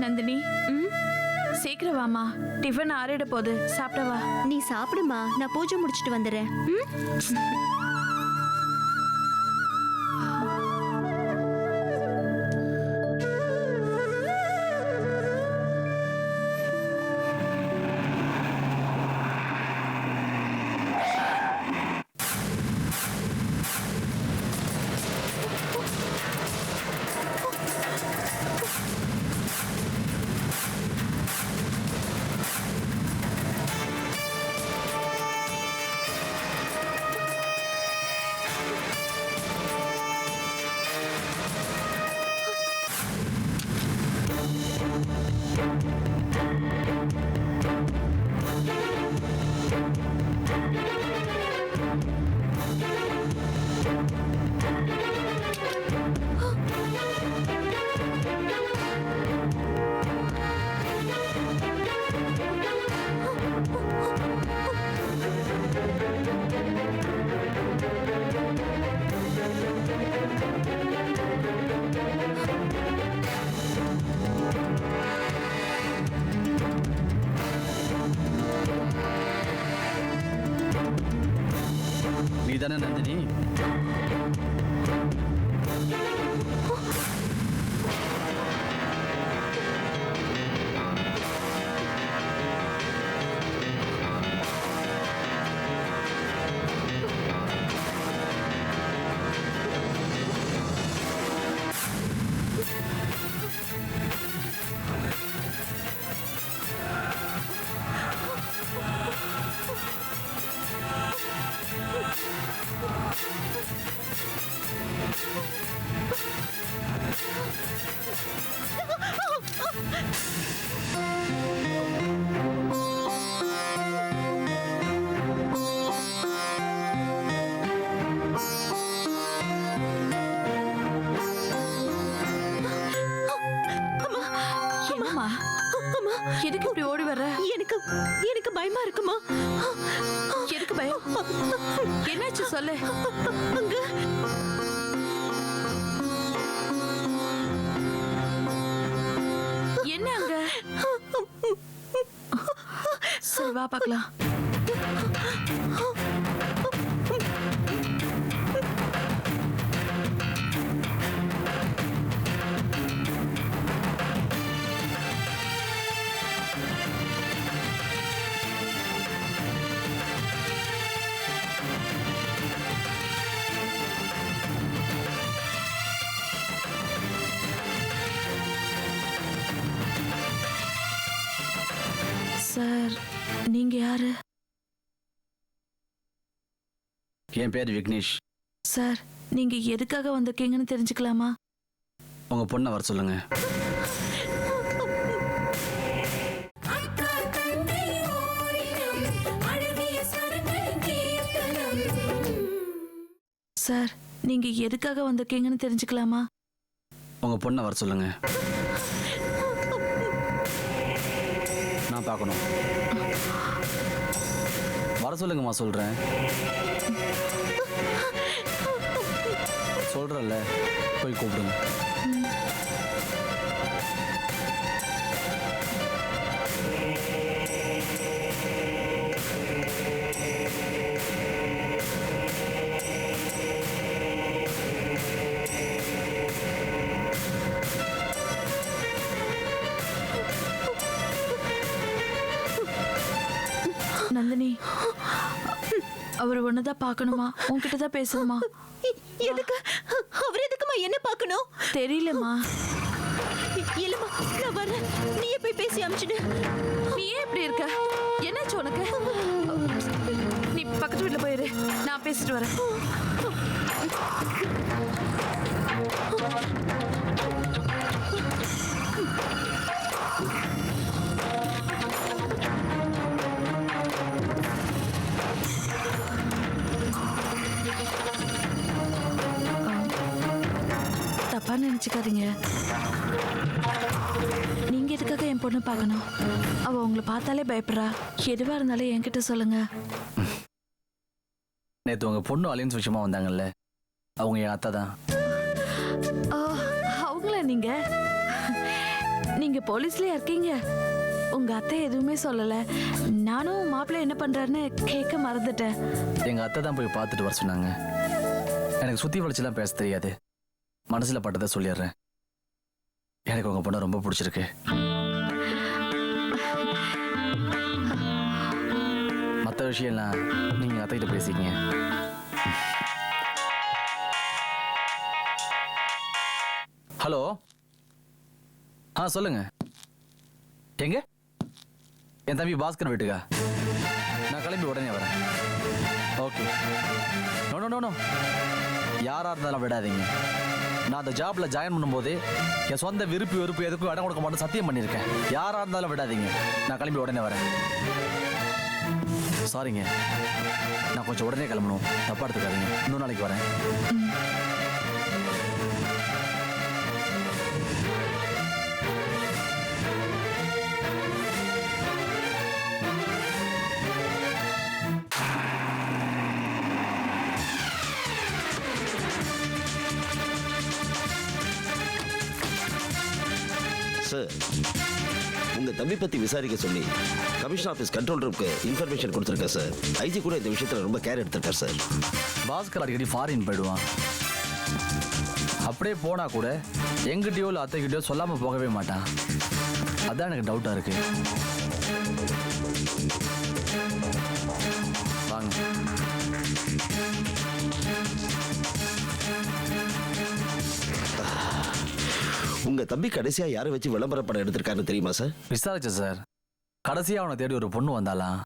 நந்தினி, சீக்கிரம் வாமா, டிஃபன் ஆறிட போகுது, சாப்பிடவா? நீ சாப்பிடுமா, நான் பூஜை முடிச்சிட்டு வந்துடுறேன். நீதானே நந்தினி? எதுக்கு இப்படி ஓடி வர்ற? எனக்கு பயமா இருக்குமா? எதுக்கு பயம்? என்னாச்சு சொல்லு. அங்க என்ன அங்க? சரி வா பார்க்கலாம். சார், நீங்க யாரு? என் பேர் விக்னேஷ். சார், நீங்க எதுக்காக வந்திருக்கீங்கன்னு தெரிஞ்சுக்கலாமா? உங்க பொண்ணை வர சொல்லுங்க. சார், நீங்க எதுக்காக வந்திருக்கீங்கன்னு தெரிஞ்சுக்கலாமா? உங்க பொண்ணை வர சொல்லுங்க. நான் பார்க்கணும். வர சொல்லுங்கம்மா. சொல்றேன்ல, போய் கூப்பிடுங்க. நந்தினி, அவர் ஒன்னதான் பார்க்கணுமா? உன்கிட்ட தான் பேசணுமா? எதுக்கு? அவர் எதுக்குமா என்ன பார்க்கணும்? தெரியலம்மா. இல்லம்மா, நான் வரேன். நீயே போய் பேசி அமிச்சிடு. நீ ஏன் இப்படி இருக்க? என்னாச்சு உனக்கு? நீ பக்கத்து வீட்டுல போயிரு, நான் பேசிட்டு வரேன். நினைச்சுக்காதீங்க. நீங்க எதுக்காக என் பொண்ணு பார்க்கணும்? அவ உங்களை பார்த்தாலே பயப்படுறா. எதுவா இருந்தாலும் என்கிட்ட சொல்லுங்க. நேற்று உங்க பொண்ணு அலையன்ஸ் விஷயமா வந்தாங்கல்ல, அவங்க என் அத்தை தான். அவங்கள நீங்க போலீஸ்லயா இருக்கீங்க? உங்க அத்தை எதுவுமே சொல்லல. நானும் மாப்பிள்ளை என்ன பண்றாருன்னு கேட்க மறந்துட்டேன். எங்க அத்தை தான் போய் பார்த்துட்டு வர சொன்னாங்க. எனக்கு சுத்தி வளைச்செல்லாம் பேச தெரியாது, மனசுல பட்டதை சொல்லிடுறேன். எனக்கு உங்க பொண்ணை ரொம்ப பிடிச்சிருக்கு. மற்ற விஷயம்லாம் நீங்க அத்தைகிட்ட பேசிக்கங்க. ஹலோ, சொல்லுங்க. எங்க? என் தம்பி பாஸ்கர் வீட்டுக்கா? நான் கிளம்பி உடனே வரேன். ஓகே. நோ, யாரா இருந்தாலும் விடாதீங்க. நான் அந்த ஜாப்ல ஜாயின் பண்ணும்போது என் சொந்த விருப்பு வெறுப்பு எதுக்கும் இடம் கொடுக்க மாட்டேன் சத்தியம் பண்ணியிருக்கேன். யாரா இருந்தாலும் விடாதீங்க. நான் கிளம்பி உடனே வரேன். சாரிங்க, நான் கொஞ்சம் உடனே கிளம்பணும், தப்பா எடுத்துக்காதீங்க. இன்னொரு நாளைக்கு வரேன். சார், உங்க தம்பி பத்தி விசாரிக்க சொல்லி கமிஷன் ஆஃபீஸ் கண்ட்ரோல் ரூமுக்கு இன்ஃபர்மேஷன் கொடுத்துருக்கேன் சார். ஐஜி கூட இந்த விஷயத்துல ரொம்ப கேர் எடுத்திருக்கார் சார். பாஸ்கர் அடிக்கடி ஃபாரின் போயிடுவான். அப்படியே போனா கூட எங்கிட்டயோ இல்லை அத்தைக்கிட்டயோ சொல்லாம போகவே மாட்டான். அதான் எனக்கு டவுட்டா இருக்கு. வாங்க. உங்க தம்பி கடைசியா யாரை வச்சு விளம்பர படம் எடுத்திருக்காருன்னு தெரியுமா சார்? விசாரிச்சேன் சார். கடைசியா அவனை தேடி ஒரு பொண்ணு வந்தாலாம்.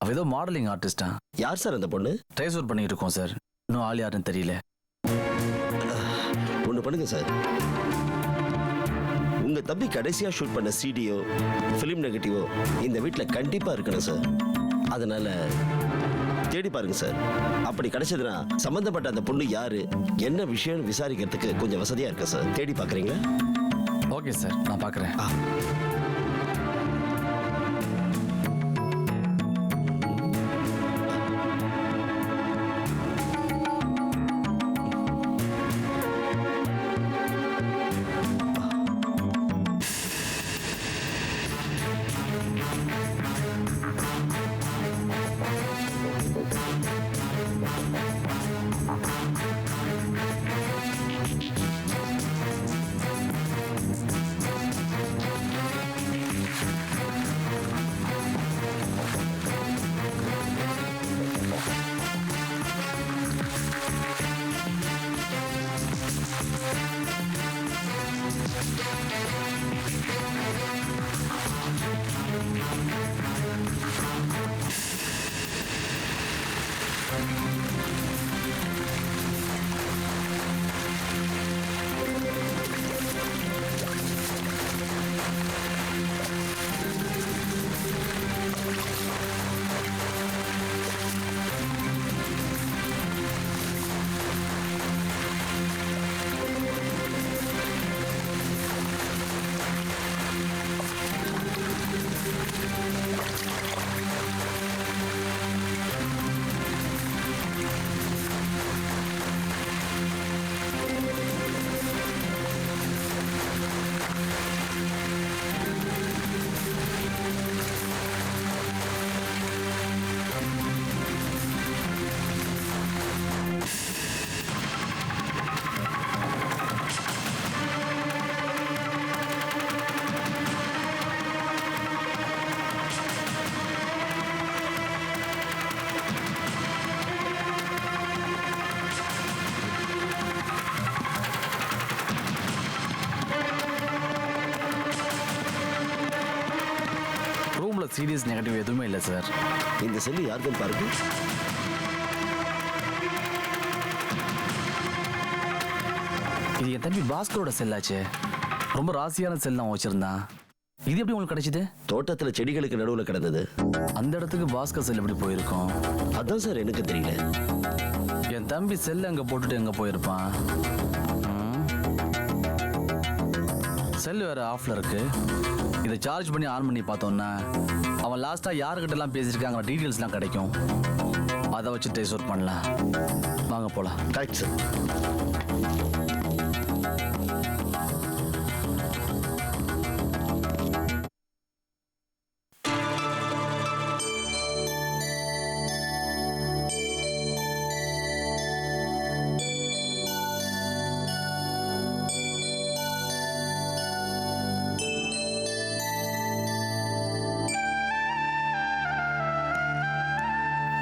அவ ஏதோ மாடலிங் ஆர்டிஸ்டா. யார் சார் அந்த பொண்ணு? ட்ரேஸ் அவுட் பண்ணிட்டு இருக்கோம் சார். இன்னும் ஆள் யாருன்னு தெரியல. ஒண்ணு பண்ணுங்க சார், உங்க தம்பி கடைசியா ஷூட் பண்ண சிடியோ பிலிம் நெகட்டிவோ இந்த வீட்டுல கண்டிப்பா இருக்கணும் சார். அதனால தேடி பாருங்க சார். அப்படி கிடைச்சதுன்னா சம்பந்தப்பட்ட அந்த பொண்ணு யாரு, என்ன விஷயம்னு விசாரிக்கிறதுக்கு கொஞ்சம் வசதியா இருக்கு சார். தேடி பாக்குறீங்களா? ஓகே சார், நான் பார்க்குறேன். சீரியஸ் நெகட்டிவ் எதுவுமே இல்லை சார். இந்த செல்லு யாருக்கும் பாருங்க. இது என் தம்பி பாஸ்கரோட செல்லாச்சே. ரொம்ப ராசியான செல் தான் வச்சிருந்தான். இது எப்படி உங்களுக்கு கிடைச்சது? தோட்டத்துல செடிகளுக்கு நடுவுல கிடந்தது. அந்த இடத்துக்கு பாஸ்கர் செல் எப்படி போயிருக்கும்? அதான் சார் எனக்கு தெரியல. என் தம்பி செல் அங்க போட்டுட்டு எங்க போயிருப்பான்? செல் வேறு ஆஃபில் இருக்கு. இதை சார்ஜ் பண்ணி ஆன் பண்ணி பார்த்தோன்னா அவன் லாஸ்ட்டாக யாருக்கிட்டலாம் பேசியிருக்காங்கிற டீட்டெயில்ஸ்லாம் கிடைக்கும். அதை வச்சு ட்ரேஸ் அவுட் பண்ணலாம். வாங்க போகலாம். Correct sir.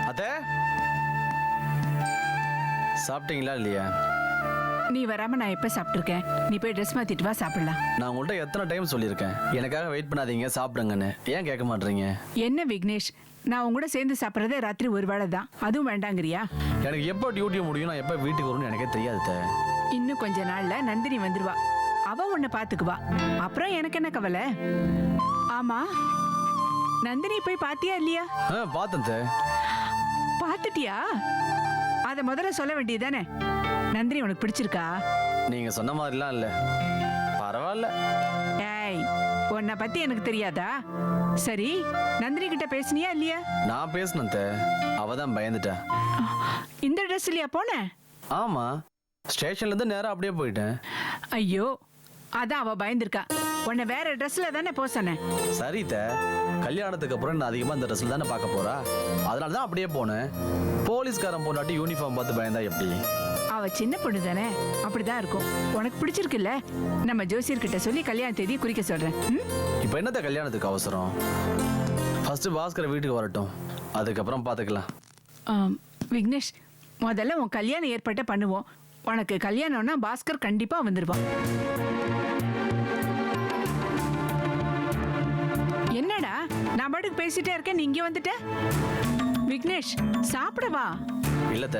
அத்தை, சாப்பிட்டீங்களா இல்லையா? நீ வராம நான் எப்ப சாப்பிட்டுருக்கேன்? நீ போய் ட்ரெஸ் மாத்திட்டு வா, சாப்பிடலாம். நான் உங்கள்கிட்ட எத்தனை டைம் சொல்லியிருக்கேன் எனக்காக வெயிட் பண்ணாதீங்க, சாப்பிடுங்கன்னு. ஏன் கேட்க மாட்டீங்க? என்ன விக்னேஷ், நான் உங்க கூட சேர்ந்து சாப்பிட்றதே ராத்திரி ஒரு வேளை தான், அதுவும் வேண்டாங்கிறியா? எனக்கு எப்போ டியூட்டி முடியும், நான் எப்போ வீட்டுக்கு வரும்னு எனக்கே தெரியாது அத்தை. இன்னும் கொஞ்ச நாள்ல நந்தினி வந்துருவா, அவ உன்னை பாத்துக்குவா. அப்புறம் எனக்கு என்ன கவலை? ஆமா, நந்தினி போய் பாத்தியா இல்லையா? பார்த்தேன் அத்தை. பாத்துட்டியா? அத முதல்ல சொல்ல வேண்டியதானே. நந்தினி உனக்கு பிடிச்சிருக்கா? நீங்க சொன்ன மாதிரிலாம் இல்லை, பரவாயில்ல. ஏய், உன்னை பத்தி எனக்கு தெரியாதா? சரி, நந்தினி கிட்ட பேசுனியா இல்லையா? நான் பேசினேன் அத்தை, அவ தான் பயந்துட்டா. இந்த ட்ரெஸ்லயா போன? ஆமா, ஸ்டேஷன்ல இருந்து நேரா அப்படியே போயிட்டேன். ஐயோ, அதான் அவ பயந்துருக்கா. உன்னை வேற ட்ரெஸ்ல தானே போ சொன்னேன். சரி அத்தை, கல்யாணத்துக்கு அப்புறம் நான் அதிகமாக இந்த ட்ரெஸ்ல தானே பார்க்க போறா, அதனால தான் அப்படியே போனேன். போலீஸ்காரன் போனாட்டி யூனிஃபார்ம் பார்த்து பயந்தா எப்படி? அவ சின்ன பொண்ணு தானே, அப்படிதான் இருக்கும். உனக்கு பிடிச்சிருக்குல்ல, நம்ம ஜோசியர்கிட்ட சொல்லி கல்யாண தேதியை குறிக்க சொல்றேன். இப்போ என்னத்த கல்யாணத்துக்கு அவசரம்? ஃபர்ஸ்ட் பாஸ்கர் வீட்டுக்கு வரட்டும், அதுக்கப்புறம் பார்த்துக்கலாம். விக்னேஷ், முதல்ல உன் கல்யாணம் ஏற்பாட்டை பண்ணுவோம். உனக்கு கல்யாணம்னா பாஸ்கர் கண்டிப்பா வந்துருவான். என்னடா நான் பாட்டுக்கு பேசிட்டே இருக்கேன், நீ இங்கே வந்துட்ட? விக்னேஷ், சாப்பிடவா? இல்லத்த,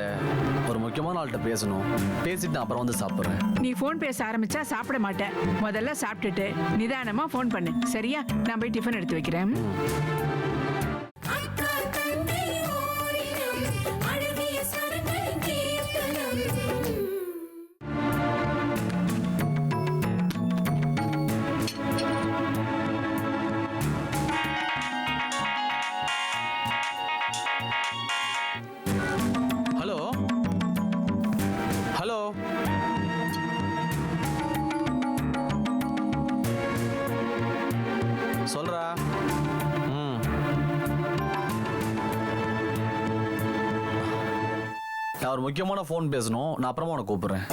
ஒரு முக்கியமான ஆள்கிட்ட பேசணும், பேசிட்டு நான் அப்புறம் வந்து சாப்பிட்றேன். நீ ஃபோன் பேச ஆரம்பிச்சா சாப்பிட மாட்டேன். முதல்ல சாப்பிட்டுட்டு நிதானமா ஃபோன் பண்ணு, சரியா? நான் போய் டிஃபன் எடுத்து வைக்கிறேன். ஹலோ ஹலோ, சொல்றா. நான் ஒரு முக்கியமான ஃபோன் பேசணும், நான் அப்புறமா உனக்கு கூப்பிடுறேன்.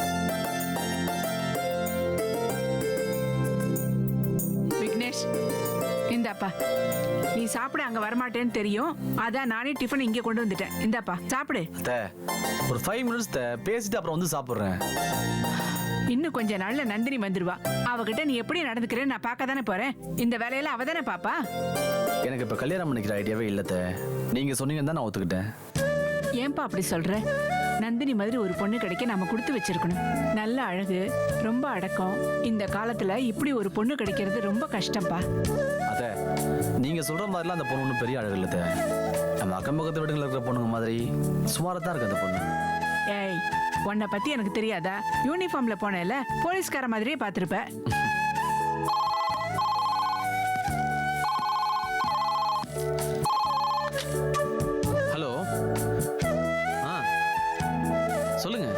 விக்னேஷ், இந்தாப்பா, நீ சாப்பிட அங்க வரமாட்டேன்னு தெரியும், அதான் நானே டிஃபன் இங்கே கொண்டு வந்துட்டேன். இந்தாப்பா சாப்பிடு. அத்தை, ஒரு 5 மினிட்ஸ் பேசிட்டு அப்புறம் வந்து சாப்பிட்றேன். இன்னும் கொஞ்ச நாள்ல நந்தினி வந்துருவா. அவகிட்ட நீ எப்படி நடந்துக்கிறேன்னு நான் பார்க்க தானே போறேன். இந்த வேலையெல்லாம் அவ தானே பாப்பா. எனக்கு இப்போ கல்யாணம் பண்ணிக்கிற ஐடியாவே இல்லத்த, நீங்க சொன்னீங்கன்னு தான் நான் ஒத்துக்கிட்டேன். ஏன்பா அப்படி சொல்ற? நந்தினி மாதிரி ஒரு பொண்ணு கிடைக்க நாம கொடுத்து வச்சிருக்கணும். நல்ல அழகு, ரொம்ப அடக்கம். இந்த காலத்துல இப்படி ஒரு பொண்ணு கிடைக்கிறது ரொம்ப கஷ்டம்ப்பா. அத்தை, நீங்க சொல்ற மாதிரிலாம் அந்த பொண்ணு ஒன்றும் பெரிய அழகு இல்லத்த. நம்ம அக்கம் பக்கத்து வீடுகளில் இருக்கிற பொண்ணுங்க மாதிரி சுமாராக தான் இருக்கு அந்த பொண்ணு. ஏய், உன்னை பத்தி எனக்கு தெரியாதா? யூனிஃபார்ம்ல போனேல, போலீஸ்கார மாதிரியே பார்த்திருப்ப. ஹலோ, சொல்லுங்க.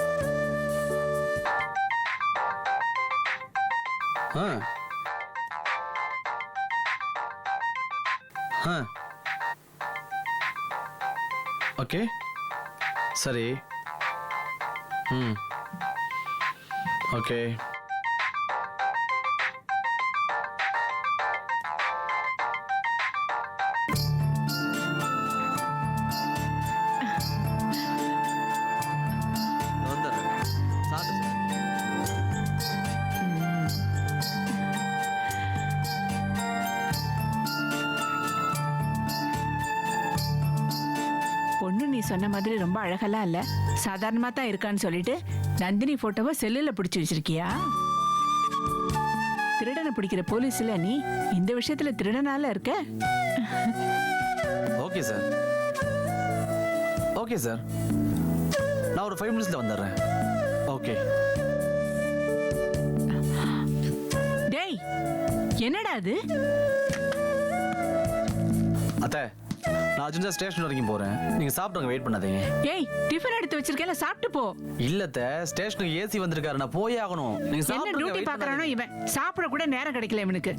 ஓகே, சரி. ஓகே. பொண்ணு நீ சொன்ன மாதிரி ரொம்ப அழகெல்லாம் இல்ல, சாதாரணமா தான் இருக்கான்னு சொல்லிட்டு நந்தினி போட்டோவை செல்லுல பிடிச்சு வச்சிருக்கியா? திருடனை பிடிக்கிற போலீஸ்ல நீ இந்த விஷயத்துல திருடனால இருக்க? ஓகே சார், ஓகே சார், நான் ஒரு 5 மினிட்ஸ்ல வந்துடுறேன். ஓகே. டேய், என்னடா அது? அத்தை, நான் அர்ஜென்ட்டா ஸ்டேஷன் வரைக்கும் போறேன். நீங்க சாப்பிடுங்க, வெயிட் பண்ணாதீங்க. ஏய், டிஃபன் எடுத்து வச்சிருக்கேல, சாப்பிட்டு போ. இல்லத்த, ஸ்டேஷனுக்கு ஏசி வந்திருக்காரு, நான் போயே ஆகணும். நீங்க என்ன சாப்பிடுங்க, டியூட்டி wait பாக்குறானோ பண்ணாதீங்க. இவன். சாப்பிட கூட நேரம் கிடைக்கல இவனுக்கு.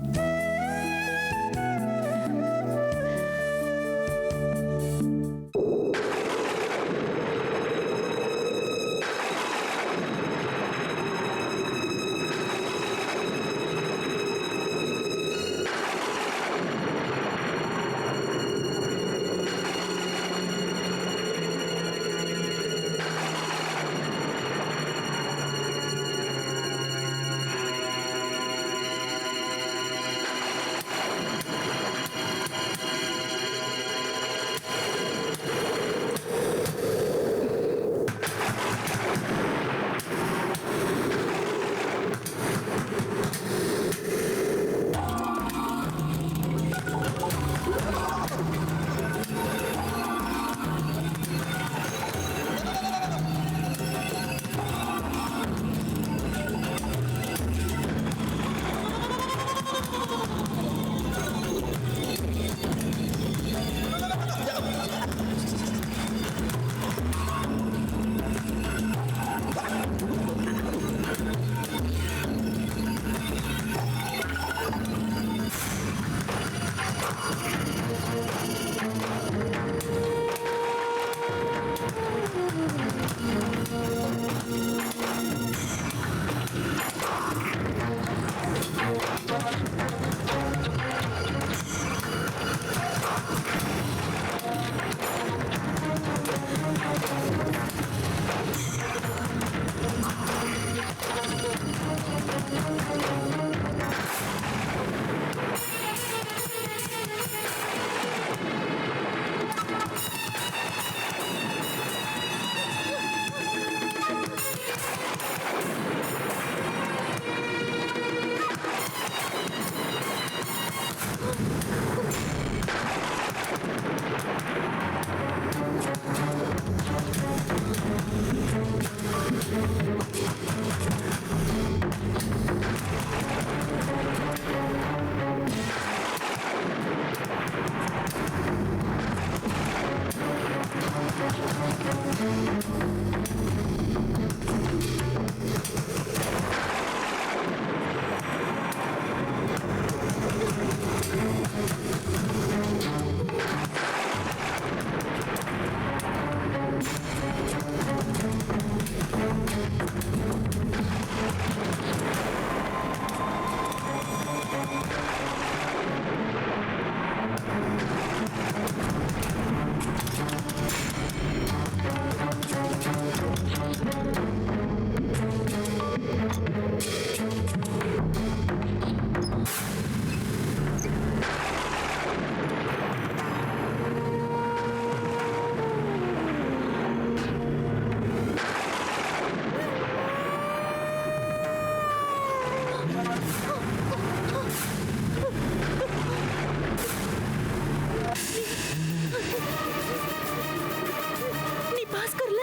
நீ பாஸ்கர்ல?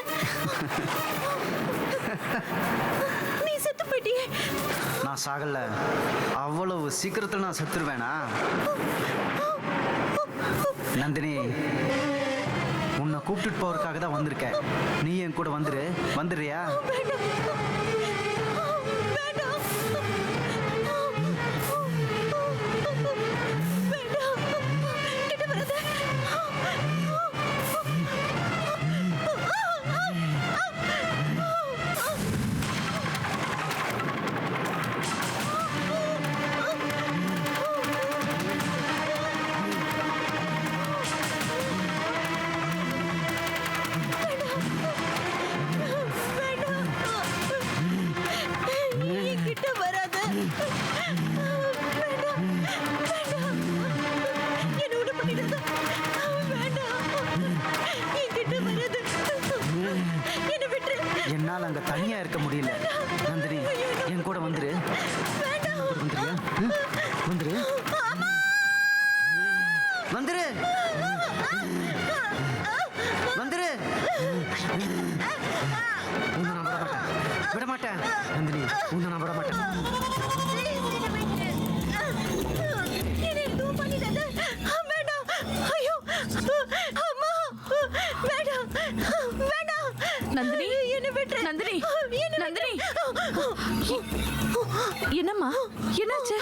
நீ செத்து போயிட்டியே. நான் சாகல. அவ்வளவு சீக்கிரத்தில் நான் செத்துருவேனா? நந்தினி, உன்னை கூப்பிட்டுட்டு போறதுக்காக தான் வந்திருக்கேன். நீ என் கூட வந்துடுறியா? என்னால் அங்க தனியா இருக்க முடியல. நந்தினி, என் கூட வந்துரு. வந்துரு. வந்துரு. வந்துரு. உன்னை நான் விட மாட்டேன். நந்தினி, உன்னை நான் விட மாட்டேன். நந்தினி என்ன விட்டு நந்தினி நந்தினி என்னம்மா என்னாச்சு